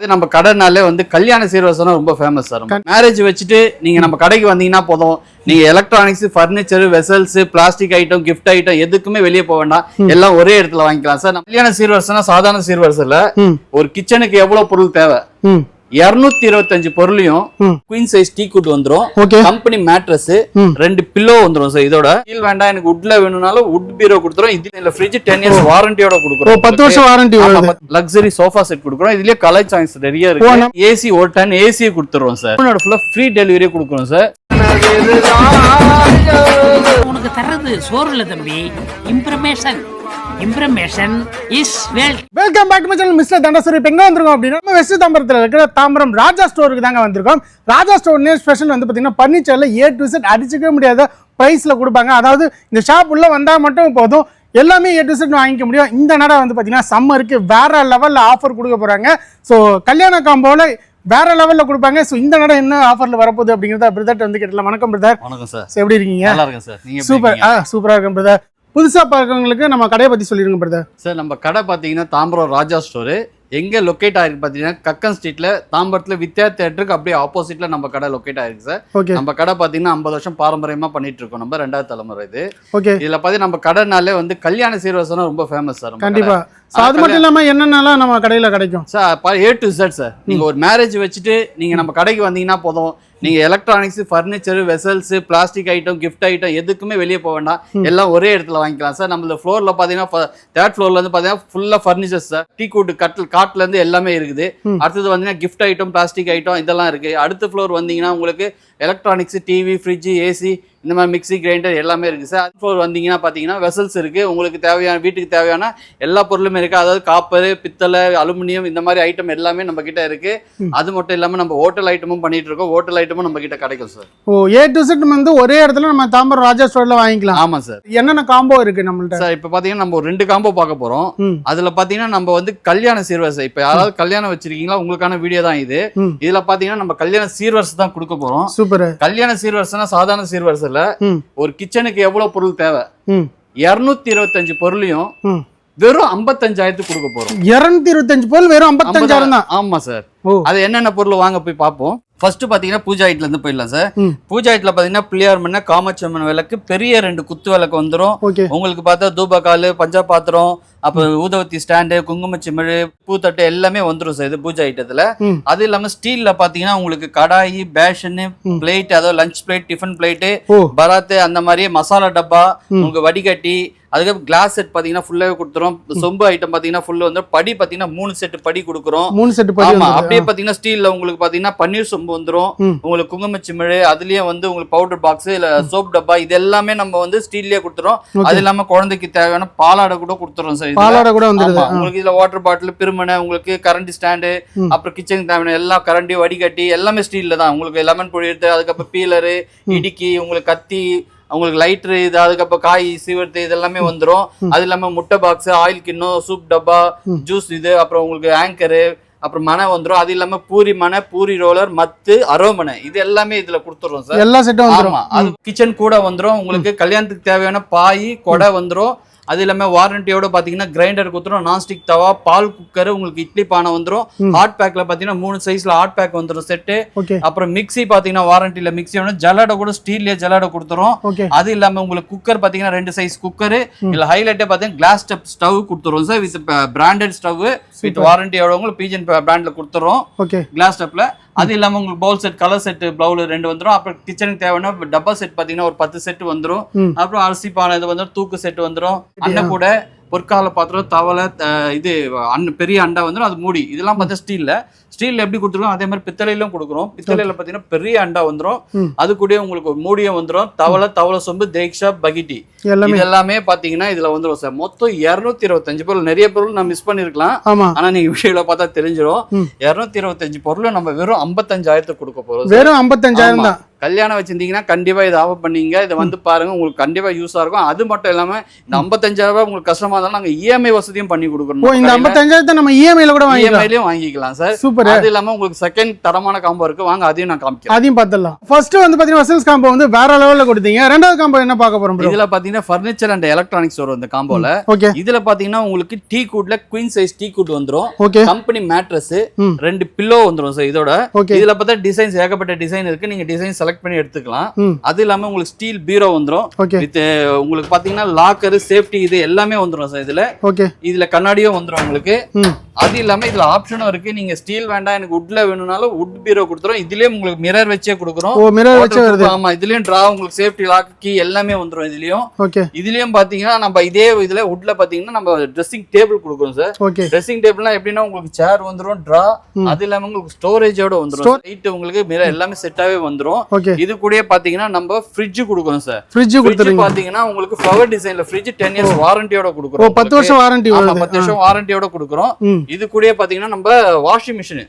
நம்ம கடைனாலே வந்து கல்யாண சீர்வரிசை ரொம்ப ஃபேமஸ் சார். மேரேஜ் வச்சுட்டு நீங்க நம்ம கடைக்கு வந்தீங்கன்னா போதும், நீங்க electronics, furniture, vessels, plastic item, gift item எதுக்குமே வெளியே போக வேண்டாம், எல்லாம் ஒரே இடத்துல வாங்கிக்கலாம் சார். கல்யாண சீர்வரிசைனா சாதாரண சீர்வரிசைல ஒரு கிச்சனுக்கு எவ்வளவு பொருள் தேவை, 225 பொருளையும் குயின் சைஸ் டீ குட் வந்துரும், கம்பெனி மேட்ரஸ், 2 பில்லோ வந்துரும் சார். இதோட கீழ் வேண்டாம் எனக்கு வுட்ல வேணும்னாலும் வுட் பீரோ கொடுத்துறோம். இதுல ஃப்ரிட்ஜ் 10 இயர்ஸ் வாரண்டியோட கொடுக்குறோம், 10 வருஷம் வாரண்டி. லக்ஸரி சோஃபா செட் கொடுக்குறோம். இதுலயே கலர் சாய்ஸ் நிறைய இருக்கு. ஏசி ஒரு டன் ஏசி கொடுத்துறோம் சார். ஃபுல்லா ஃப்ரீ டெலிவரி கொடுக்குறோம் சார். உனக்கு தரது சோறு இல்ல தம்பி, information is wealth. Welcome back to my channel mister தண்டசுரி. இப்போ எங்க வந்திருக்கோம் அப்படின்னா நம்ம வெஸ்ட் தாம்பரத்தில் இருக்கிற தாம்பரம் ராஜா ஸ்டோருக்கு தாங்க வந்திருக்கோம். ராஜா ஸ்டோர் ஸ்பெஷல் வந்து பார்த்தீங்கன்னா பர்னிச்சர்ல A to Z அடிச்சுக்க முடியாத பிரைஸ்ல கொடுப்பாங்க. அதாவது இந்த ஷாப் உள்ள வந்தா மட்டும் போதும், எல்லாமே A to Z வாங்கிக்க முடியும். இந்த நடை வந்து பார்த்தீங்கன்னா சம்மருக்கு வேற லெவல்ல ஆஃபர் கொடுக்க போறாங்க. ஸோ கல்யாண காம்போல வேற லெவல்ல கொடுப்பாங்க. ஸோ இந்த நடை என்ன ஆஃபர்ல வரப்போகுது அப்படிங்கிறத பிரதர் வந்து கேட்டலாம். வணக்கம் பிரதர். வணக்கம் சார். எப்படி இருக்கீங்க? நல்லா இருக்கேன் சார். நீங்க சூப்பர். சூப்பரா இருக்கேன் பிரதர். புதுசா பார்க்கறவங்களுக்கு நம்ம கடையை பத்தி சொல்லிருங்க பிரதர். சார் நம்ம கடை பாத்தீங்கன்னா தாம்பரம் ராஜா ஸ்டோர். எங்க லொக்கேட் ஆயிருக்கு பாத்தீங்கன்னா கக்கன் ஸ்ட்ரீட்ல, தாம்பரத்துல வித்யா தியேட்டருக்கு அப்படியே ஆப்போசிட்ல நம்ம கடை லொக்கேட் ஆயிருக்கு சார். நம்ம கடை பாத்தீங்கன்னா 50 வருஷம் பாரம்பரியமா பண்ணிட்டு இருக்கோம். நம்ம 2வது தலைமுறை இது. இதுல பாத்தீங்கன்னா நம்ம கடைனாலே வந்து கல்யாண சீர்வரிசை ரொம்ப ஃபேமஸ் சார். கண்டிப்பா. அது மட்டும் இல்லாம என்னென்னலாம் நம்ம கடையில கிடைக்கும் sir? A to Z sir. நீங்க ஒரு மேரேஜ் வச்சுட்டு நீங்க நம்ம கடைக்கு வந்தீங்கன்னா போதும், நீங்க electronics, furniture, vessels, plastic item, gift item எதுக்குமே வெளியே போக வேண்டாம், எல்லாம் ஒரே இடத்துல வாங்கிக்கலாம் சார். நம்ம ஃப்ளோர்ல பாத்தீங்கன்னா 3rd ஃப்ளோர்ல இருந்து பாத்தீங்கன்னா ஃபுல்லா ஃபர்னிச்சர்ஸ் சார். டீ கூட், கட்டில், காட்ல இருந்து எல்லாமே இருக்குது. அடுத்தது வந்தீங்கன்னா கிஃப்ட் ஐட்டம், பிளாஸ்டிக் ஐட்டம் இதெல்லாம் இருக்கு. அடுத்த ஃப்ளோர் வந்தீங்கன்னா உங்களுக்கு எலக்ட்ரானிக்ஸ், டிவி, ஃப்ரிட்ஜ், ஏசி, இந்த மாதிரி மிக்சி, கிரைண்டர் எல்லாமே இருக்கு சார். அடுத்த ஃப்ளோர் வந்தீங்கன்னா பாத்தீங்கன்னா வெசல்ஸ் இருக்கு. உங்களுக்கு தேவையான வீட்டுக்கு தேவையான எல்லா பொருளுமே இருக்கு. அதாவது காப்பர், பித்தளை, அலுமினியம் இந்த மாதிரி ஐட்டம் எல்லாமே நம்ம கிட்ட இருக்கு. அது மட்டும் இல்லாம நம்ம ஹோட்டல் ஐட்டமும் பண்ணிட்டு இருக்கோம். ஹோட்டல் ஐட்டமும் நம்ம கிட்ட கிடைக்கும் சார். A to Z வந்து ஒரே இடத்துல நம்ம தாம்பரம் ராஜா ஸ்டோர்ல வாங்கிக்கலாம். ஆமா சார். என்னென்ன காம்போ இருக்கு நம்மள்ட்ட சார்? இப்ப பாத்தீங்கன்னா நம்ம ஒரு 2 காம்போ பார்க்க போறோம். அதுல பாத்தீங்கன்னா நம்ம வந்து கல்யாண சீர்வரிசை, இப்ப யாராவது கல்யாணம் வச்சிருக்கீங்களா உங்களுக்கான வீடியோ தான் இது. இதுல பாத்தீங்கன்னா நம்ம கல்யாண சீர்வரிசை தான் கொடுக்க போறோம். சூப்பர். கல்யாண சீர்வரிசைனா சாதாரண சீர்வரிசைல ஒரு கிச்சனுக்கு எவ்வளவு பொருள் தேவை, 225 பொருளையும் வெறும் 55,000 கொடுக்க போறோம். 225 பொருள் வெறும் 55,000 தான். ஆமா சார். அது என்னென்ன பொருள் வாங்க போய் பார்ப்போம். ஃபர்ஸ்ட் பாத்தீங்கன்னா பூஜா ஐட்ல இருந்து போயிடலாம் சார். பூஜா ஐட்ல பாத்தீங்கன்னா பிள்ளையார் மண்ண, காமாட்சியம்மன் விளக்கு, பெரிய 2 குத்து விளக்கு வந்துரும். உங்களுக்கு பார்த்தா தூபகாலு, பஞ்சா பாத்திரம், அப்புறம் ஊதவத்தி ஸ்டாண்டு, குங்குமச்சிமிழ், பூத்தட்டு எல்லாமே வந்துரும் சார் இது பூஜா ஐட்டத்துல. அது இல்லாம ஸ்டீல்ல பாத்தீங்கன்னா உங்களுக்கு கடாயி, பேஷன், பிளேட், அதாவது லஞ்ச் பிளேட், டிஃபன் பிளேட், பராத்து, அந்த மாதிரியே மசாலா டப்பா, உங்களுக்கு வடிகட்டி, அதுக்கப்புறம் கிளாஸ் செட் பாத்தீங்கன்னா ஃபுல்லாவே கொடுத்துரும். சொம்பு ஐட்டம் பாத்தீங்கன்னா ஃபுல்லா வந்து படி பாத்தீங்கன்னா 3 செட் படி கொடுக்குறோம். 3 செட் படி. ஆமா. அப்படியே பாத்தீங்கன்னா ஸ்டீல்ல உங்களுக்கு பாத்தீங்கன்னா பன்னீர் சொம்பு வந்துரும், உங்களுக்கு குங்குமச்சிமிழ், அதுலயே வந்து உங்களுக்கு பவுடர் பாக்ஸ், இல்ல சோப் டப்பா, இது எல்லாமே நம்ம வந்து ஸ்டீல்லயே கொடுத்துறோம். அது இல்லாம குழந்தைக்கு தேவையான பாலாடை கூட கொடுத்துறோம் சார். பாலாடை கூட வந்துருது உங்களுக்கு. இதுல வாட்டர் பாட்டில், பிரிமனை, உங்களுக்கு கரண்டி ஸ்டாண்டு, அப்புறம் கிச்சனுக்கு தேவையான எல்லா கரண்டி, வடிகட்டி எல்லாமே ஸ்டீல்ல தான். உங்களுக்கு லெமன் பொடி எடுத்து, அதுக்கப்புறம் பீலரு, இடிக்கி, உங்களுக்கு கத்தி, உங்களுக்கு லைட்ரு, இது அதுக்கப்புறம் காய் சீவர்த்து இதெல்லாமே வந்துடும். அது இல்லாம முட்டை பாக்ஸ், ஆயில் கிண்ணம், சூப் டப்பா, ஜூஸ் இது, அப்புறம் உங்களுக்கு ஆங்கரு, அப்புறம் மனை வந்துடும். அது இல்லாம பூரி மனை, பூரி ரோலர், மத்து, அரோமனை, இது எல்லாமே இதுல கொடுத்துறோம் சார். எல்லா செட்டும் வந்துடும். அது கிச்சன் கூட வந்துடும். உங்களுக்கு கல்யாணத்துக்கு தேவையான பாய், கொடை வந்துடும். அது இல்லாம வாரண்டியோட பாத்தீங்கன்னா கிரைண்டர் கொடுத்துரும், நான்ஸ்டிக் தவா, பால் குக்கர், உங்களுக்கு இட்லி பானை வந்துரும். ஹாட் பேக்ல பாத்தீங்கன்னா 3 சைஸ்ல ஹாட் பேக் வந்துரும் செட்டு. அப்புறம் மிக்ஸி பாத்தீங்கன்னா வாரண்டில மிக்ஸி வேணும். ஜலாட கூட ஸ்டீல்ல ஜலாட கொடுத்துரும். அது இல்லாம உங்களுக்கு குக்கர் பாத்தீங்கன்னா 2 சைஸ் குக்கர். இல்ல ஹைலைட்டே பாத்தீங்கன்னா கிளாஸ் ஸ்டப் ஸ்டவ் கொடுத்துரும் sir. With branded stove, with வாரண்டியோட உங்களுக்கு பிஜன் பிராண்ட்ல கொடுத்துரும் கிளாஸ் ஸ்டப்ல. அது இல்லாம உங்களுக்கு bowl set, colour set, bowl 2 வந்துரும். அப்புறம் கிச்சனுக்கு தேவையான டப்பா செட் பாத்தீங்கன்னா ஒரு 10 செட் வந்துரும். அப்புறம் அரிசி பானை இது வந்துரும், தூக்கு செட் வந்துரும், அண்ணன் கூட, பொற்கால பாத்திரம், தவளை, இது பெரிய அண்டா வந்துடும், அது மூடி. இதெல்லாம் பார்த்தா ஸ்டீல்ல எப்படி கொடுத்துருக்கோம் அதே மாதிரி பித்தளையிலும் கொடுக்குறோம். பித்தளையில பாத்தீங்கன்னா பெரிய அண்டா வந்துடும். அது கூட உங்களுக்கு ஒரு மூடியும் வந்துடும். தவளை சொம்பு, தேக்ஷா, பகிட்டி, எல்லாமே பாத்தீங்கன்னா இதுல வந்துடும் சார். மொத்தம் 225 பொருள். நிறைய பொருள் நான் மிஸ் பண்ணிருக்கலாம், ஆனா நீங்க வீடியோல பார்த்தா தெரிஞ்சிடும். 225 பொருள் நம்ம வெறும் 55,000 கொடுக்க போறோம். வெறும் 55,000 தான். கல்யாணம் வச்சிருந்தீங்கன்னா கண்டிப்பா இதை ஆஃபர் பண்ணீங்க, இதை வந்து பாருங்க, உங்களுக்கு கண்டிப்பா யூஸா இருக்கும். அது மட்டும் இல்லாம இந்த 55,000 ரூபாய் உங்களுக்கு கஷ்டமா இருந்தாலும் நாங்க இஎம்ஐ வசதியும் பண்ணி கொடுக்கணும். இந்த 55,000 நம்ம இஎம்ஐல கூட இஎம்ஐலயும் வாங்கிக்கலாம் சார். சூப்பர். அது இல்லாம உங்களுக்கு செகண்ட் தரமான காம்போ இருக்கு, வாங்க அதையும் நான் காமிக்கிறேன். அதையும் பார்த்துடலாம். ஃபர்ஸ்ட் வந்து பாத்தீங்கன்னா வசல்ஸ் காம்போ வந்து வேற லெவல்ல கொடுத்தீங்க. ரெண்டாவது காம்போ என்ன பார்க்க போறோம் bro? இதுல பாத்தீங்கன்னா ஃபர்னிச்சர் அண்ட் எலக்ட்ரானிக்ஸ் வரும் இந்த காம்போல. ஓகே. இதுல பாத்தீங்கன்னா உங்களுக்கு டீ குட்ல குயின் சைஸ் டீ குட் வந்துரும். ஓகே. கம்பெனி மேட்ரஸ், 2 பில்லோ வந்துரும் சார் இதோட. இதுல பார்த்தா டிசைன்ஸ் ஏகப்பட்ட டிசைன் இருக்கு, நீங்க டிசைன் செலக்ட் பண்ணி எடுத்துக்கலாம். அது இல்லாம உங்களுக்கு ஸ்டீல் பீரோ வந்துரும். வித் உங்களுக்கு பாத்தீங்கன்னா லாக்கர், சேஃப்டி இது எல்லாமே வந்துரும் சார் இதுல. ஓகே. இதுல கண்ணாடியும் வந்துரும் உங்களுக்கு. அது இல்லாம இதுல ஆப்ஷனும் இருக்கு, நீங்க ஸ்டீல் வேண்டாம் எனக்கு வுட்ல வேணும்னாலும் வுட் பீரோ கொடுத்துறோம். இதுலயே உங்களுக்கு மிரர் வச்சே கொடுக்குறோம். ஓ மிரர் வச்சே வருது. ஆமா, இதுலயும் டிரா உங்களுக்கு சேஃப்டி லாக் கீ எல்லாமே வந்துரும் இதுலயும். ஓகே. இதுலயும் பாத்தீங்கன்னா நம்ம இதே இதுல வுட்ல பாத்தீங்கன்னா நம்ம ட்ரெஸ்ஸிங் டேபிள் கொடுக்குறோம் சார். ஓகே. ட்ரெஸ்ஸிங் டேபிள்னா எப்படின்னா உங்களுக்கு சேர் வந்துரும், டிரா, அது இல்லாம உங்களுக்கு ஸ்டோரேஜோட வந்துரும். லைட் உங்களுக்கு மிரர் எல்லாமே செட்டாவே வந்துரும். ஓகே. இது கூட பாத்தீங்கன்னா நம்ம ஃப்ரிட்ஜ் கொடுக்குறோம் சார். ஃப்ரிட்ஜ் கொடுத்துறீங்க. பாத்தீங்கன்னா உங்களுக்கு ஃப்ளவர் டிசைன்ல ஃப்ரிட்ஜ் 10 இயர்ஸ் வாரண்டியோட கொடுக்குறோம். ஓ 10 வருஷம் வாரண்டி வருது. ஆமா 10 வருஷம் வாரண்டியோட கொடுக்குறோம். இது கூட பாத்தீங்கன்னா நம்ம வாஷிங் மிஷின்,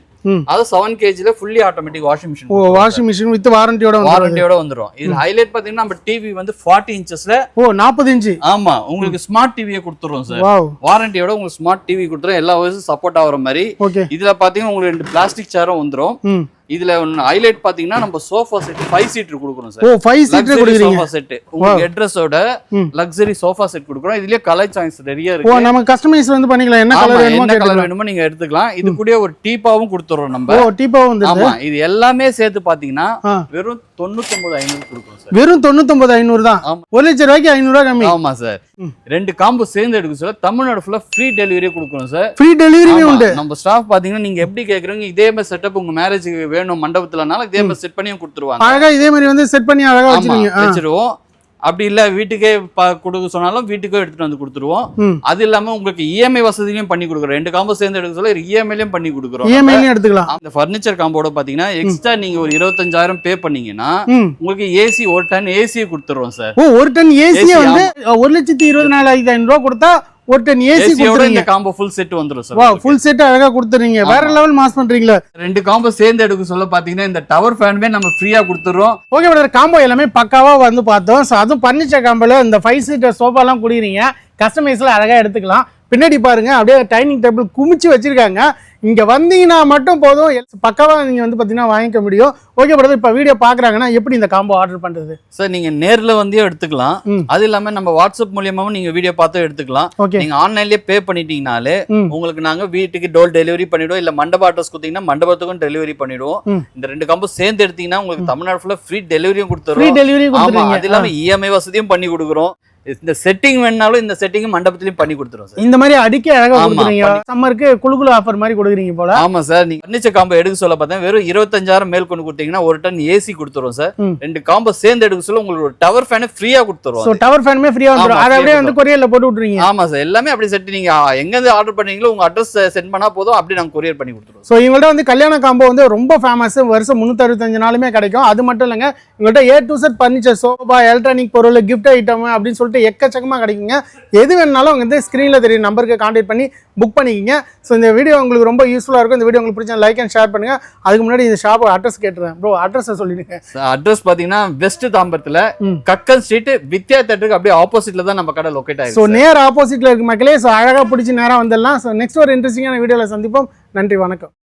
அது 7 kgல ஃபுல்லி ஆட்டோமேட்டிக் வாஷிங் மிஷின். ஓ வாஷிங் மிஷின் வித் வாரண்டியோட வந்துரும். இது ஹைலைட் பாத்தீங்கன்னா நம்ம டிவி வந்து 40 இன்ச்சஸ்ல. ஓ 40 இன்ச். ஆமா, உங்களுக்கு ஸ்மார்ட் டிவியை கொடுத்துறோம் சார். வாவ். வாரண்டியோட உங்களுக்கு ஸ்மார்ட் டிவி கொடுத்துறோம், எல்லா வயசும் சப்போர்ட் ஆகுற மாதிரி. ஓகே. இதுல பாத்தீங்கன்னா உங்களுக்கு 2 பிளாஸ்டிக் சேரும் வந்துரும். இதுல ஹைலைட் பாத்தீங்கன்னா நம்ம சோஃபா செட் 5 சீட்டர் கொடுக்குறோம் சார். ஓ 5 சீட்டர் கொடுக்குறீங்க. சோஃபா செட் உங்களுக்கு அட்ரஸோட லக்ஸரி சோஃபா செட் கொடுக்குறோம். இதுலயே கலர் சாய்ஸ் நிறைய இருக்கு. ஓ நம்ம கஸ்டமைஸ் வந்து பண்ணிக்கலாம், என்ன கலர் வேணுமோ நீங்க எடுத்துக்கலாம். இது கூட ஒரு டீப்பாவும் கொடுத்துறோம் நம்ம. ஓ டீப்பாவும் வந்து. ஆமா, இது எல்லாமே சேர்த்து பாத்தீங்கன்னா வெறும் 99,500 கொடுக்குறோம் சார். வெறும் 99,500 தான். 1 லட்சம் ரூபாய்க்கு 500 ரூபாய் கம்மி. ஆமா சார். 2 காம்போ சேர்ந்து எடுக்க சொல்ல தமிழ்நாடு ஃபுல்லா ஃப்ரீ டெலிவரி கொடுக்குறோம் சார். ஃப்ரீ டெலிவரி உண்டு. நம்ம ஸ்டாஃப் பாத்தீங்கன்னா நீங்க எப்படி கேக்குறீங்க இதே மாதிரி செட்டப் உங்க மேரேஜுக்கு வேணும் மண்டபத்துலனால இதே மாதிரி செட் பண்ணி கொடுத்துருவாங்க. அழகா இதே மாதிரி வந்து செட் பண்ணி அழகா வச்சிருவோம். அப்படி இல்ல வீட்டுக்கே கொடுக்க சொன்னாலும் வீட்டுக்கே எடுத்துட்டு வந்து கொடுத்துருவோம். அது இல்லாம உங்களுக்கு இஎம்ஐ வசதியும் பண்ணி கொடுக்குறோம். 2 காம்போ சேர்ந்து எடுக்க சொல்ல இஎம்ஐலயும் பண்ணி கொடுக்குறோம். இஎம்ஐலயும் எடுத்துக்கலாம். அந்த ஃபர்னிச்சர் காம்போட பாத்தீங்கன்னா எக்ஸ்ட்ரா நீங்க ஒரு 25,000 பே பண்ணீங்கன்னா உங்களுக்கு ஏசி ஒரு டன் ஏசியை கொடுத்துருவோம் சார். ஓ ஒரு டன் ஏசியை வந்து 1,24,500 ரூபாய் கொடுத்தா ஒரு டன் ஏசி கொடுத்துறீங்க. இந்த காம்போ ஃபுல் செட் வந்துரும் சார். வாவ், ஃபுல் செட் அழகா கொடுத்துறீங்க. வேற லெவல் மாஸ் பண்றீங்களா. 2 காம்போ சேர்ந்து எடுக்க சொல்ல பாத்தீங்கன்னா இந்த டவர் ஃபேனுமே நம்ம ஃப்ரீயா கொடுத்துறோம். ஓகே பிரதர், காம்போ எல்லாமே பக்காவா வந்து பார்த்தோம். ஸோ அதுவும் பர்னிச்சர் காம்போல இந்த 5 சீட்டர் சோஃபாலாம் குடிக்கிறீங்க, கஸ்டமைஸ்ல அழகா எடுத்துக்கலாம். பின்னாடி பாருங்க அப்படியே டைனிங் டேபிள் குமிச்சு வச்சிருக்காங்க. இங்க வந்தீங்கன்னா மட்டும் போதும், பக்காவா நீங்க வந்து பாத்தீங்கன்னா வாங்கிக்க முடியும். ஓகே பிரதர், இப்ப வீடியோ பாக்குறாங்கன்னா எப்படி இந்த காம்போ ஆர்டர் பண்றது? சார் நீங்க நேர்ல வந்தே எடுத்துக்கலாம். அது இல்லாம நம்ம வாட்ஸ்அப் மூலியமாவும் நீங்க வீடியோ பார்த்து எடுத்துக்கலாம். நீங்க ஆன்லைன்லயே பே பண்ணிட்டீங்கனாலே உங்களுக்கு நாங்க வீட்டுக்கு டோர் டெலிவரி பண்ணிடுவோம். இல்ல மண்டப அட்ரஸ் கொடுத்தீங்கன்னா மண்டபத்துக்கும் டெலிவரி பண்ணிடுவோம். இந்த 2 காம்போ சேர்ந்து எடுத்தீங்கன்னா உங்களுக்கு தமிழ்நாடு ஃபுல்லா ஃப்ரீ டெலிவரியும் கொடுத்துறோம். ஆமா, அது இல்லாம இஎம்ஐ வசதியும் பண்ணி கொடுக்குறோம். இந்த செட்டிங் வேணாலும் இந்த செட்டிங் மண்டபத்திலயும் பண்ணி கொடுத்துறோம் சார். இந்த மாதிரி அடிக்க அழகா கொடுக்குறீங்க. சம்மருக்கு குளுகுளு ஆஃபர் மாதிரி கொடுக்குறீங்க போல. ஆமா சார். நீங்க ஃபர்னிச்சர் காம்போ எடுக்க சொல்ல பார்த்தா வெறும் 25,000 மேல் கொண்டு கொடுத்தீங்கன்னா ஒரு டன் ஏசி கொடுத்துறோம் சார். 2 காம்போ சேர்ந்து எடுக்க சொல்ல உங்களுக்கு ஒரு டவர் ஃபேன் ஃப்ரீயா கொடுத்துறோம். சோ டவர் ஃபேனுமே ஃப்ரீயா வந்துரும். அத அப்படியே வந்து கொரியர்ல போட்டு விட்டுறீங்க. ஆமா சார், எல்லாமே அப்படியே செட் நீங்க எங்க இருந்து ஆர்டர் பண்ணீங்களோ உங்க அட்ரஸ் சென்ட் பண்ணா போதும், அப்படியே நாங்க கொரியர் பண்ணி கொடுத்துருவோம். சோ இவங்கள்ட்ட வந்து கல்யாண காம்போ வந்து ரொம்ப ஃபேமஸ், வருஷம் 365 நாளுமே கிடைக்கும். அது மட்டும் இல்லங்க, இவங்கள்ட்ட A to Z furniture, sofa, electronic பொருள், கிஃப்ட் ஐட்டம் அப்படின்னு சொல்லிட்டு எக்கச்சக்கமா கிடைக்குங்க. எது வேணாலும் அவங்க வந்து ஸ்கிரீன்ல தெரியும் நம்பருக்கு கான்டாக்ட் பண்ணி புக் பண்ணிக்கிங்க. ஸோ இந்த வீடியோ உங்களுக்கு ரொம்ப யூஸ்ஃபுல்லா இருக்கும். இந்த வீடியோ உங்களுக்கு பிடிச்சா லைக் அண்ட் ஷேர் பண்ணுங்க. அதுக்கு முன்னாடி இந்த ஷாப் அட்ரஸ் கேட்டுறேன் ப்ரோ, அட்ரஸ் சொல்லிடுங்க. அட்ரஸ் பாத்தீங்கன்னா வெஸ்ட் தாம்பரத்துல கக்கன் ஸ்ட்ரீட் வித்யா தேட்டருக்கு அப்படியே ஆப்போசிட்ல தான் நம்ம கடை லொகேட் ஆயிருக்கு. ஸோ நேர் ஆப்போசிட்ல இருக்கு மக்களே. ஸோ அழகா பிடிச்சி நேரா வந்துடலாம். ஸோ நெக்ஸ்ட் ஒரு இன்ட்ரெஸ்டிங்கான வீடியோல சந்திப்போம். நன்றி, வணக்கம்.